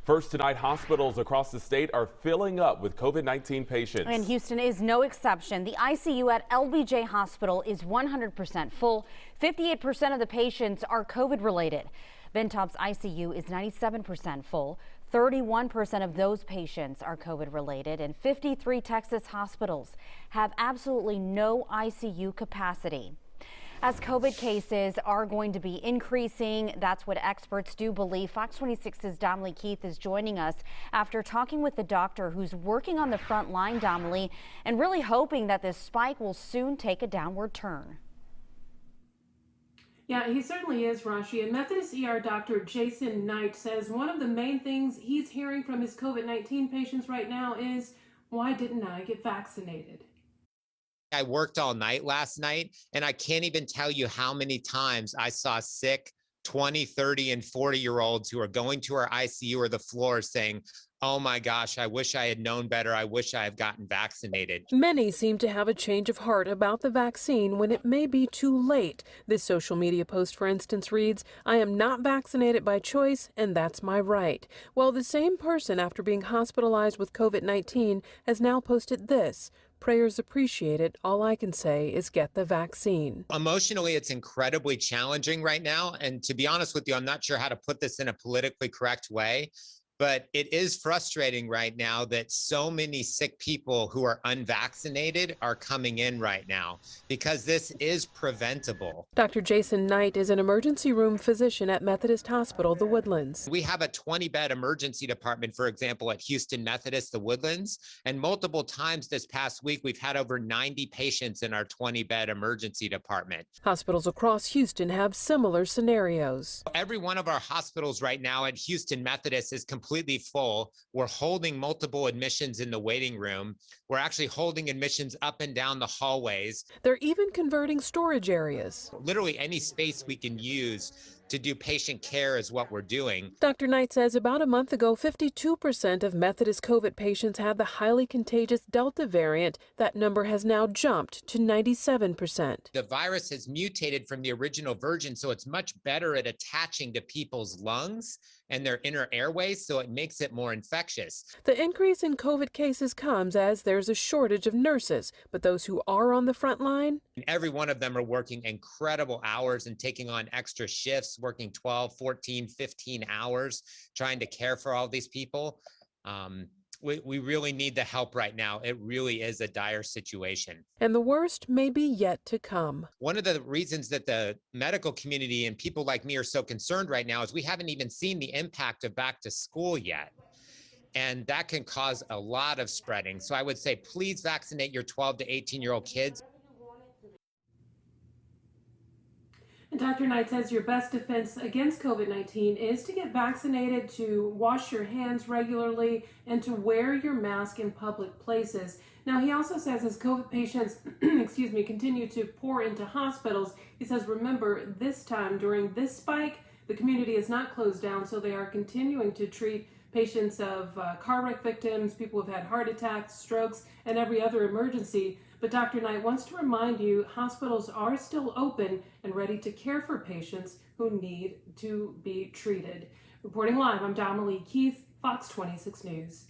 First tonight, hospitals across the state are filling up with COVID-19 patients. And Houston is no exception. The ICU at LBJ Hospital is 100% full. 58% of the patients are COVID related. Bentop's ICU is 97% full. 31% of those patients are COVID related, and 53 Texas hospitals have absolutely no ICU capacity. As COVID cases are going to be increasing, that's what experts do believe. Fox 26's DAMALI Keith is joining us after talking with the doctor who's working on the front line, DAMALI, and really hoping that this spike will soon take a downward turn. Yeah, he certainly is, Rashi. And Methodist ER Dr. Jason Knight says one of the main things he's hearing from his COVID-19 patients right now is, why didn't I get vaccinated? I worked all night last night, and I can't even tell you how many times I saw sick 20, 30, and 40-year-olds who are going to our ICU or the floor saying, oh my gosh, I wish I had known better. I wish I had gotten vaccinated. Many seem to have a change of heart about the vaccine when it may be too late. This social media post, for instance, reads, I am not vaccinated by choice, and that's my right. Well, the same person, after being hospitalized with COVID-19, has now posted this. Prayers appreciated. All I can say is get the vaccine. Emotionally, it's incredibly challenging right now. And to be honest with you, I'm not sure how to put this in a politically correct way. But it is frustrating right now that so many sick people who are unvaccinated are coming in right now because this is preventable. Dr. Jason Knight is an emergency room physician at Methodist Hospital, the Woodlands. We have a 20-bed emergency department, for example, at Houston Methodist, the Woodlands. And multiple times this past week, we've had over 90 patients in our 20-bed emergency department. Hospitals across Houston have similar scenarios. Every one of our hospitals right now at Houston Methodist is completely full. We're holding multiple admissions in the waiting room. We're actually holding admissions up and down the hallways. They're even converting storage areas. Literally any space we can use to do patient care is what we're doing. Dr. Knight says about a month ago, 52% of Methodist COVID patients had the highly contagious Delta variant. That number has now jumped to 97%. The virus has mutated from the original version, so it's much better at attaching to people's lungs and their inner airways, so it makes it more infectious. The increase in COVID cases comes as there's a shortage of nurses, but those who are on the front line? Every one of them are working incredible hours and taking on extra shifts, working 12, 14, 15 hours, trying to care for all these people. We really need the help right now. It really is a dire situation. And the worst may be yet to come. One of the reasons that the medical community and people like me are so concerned right now is we haven't even seen the impact of back to school yet. And that can cause a lot of spreading. So I would say, please vaccinate your 12 to 18-year-old kids. And Dr. Knight says your best defense against COVID-19 is to get vaccinated, to wash your hands regularly, and to wear your mask in public places. Now, he also says as COVID patients, continue to pour into hospitals, he says, remember, this time during this spike, the community is not closed down, so they are continuing to treat patients of car wreck victims, people who've had heart attacks, strokes, and every other emergency. But Dr. Knight wants to remind you hospitals are still open and ready to care for patients who need to be treated. Reporting live, I'm DAMALI Keith, Fox 26 News.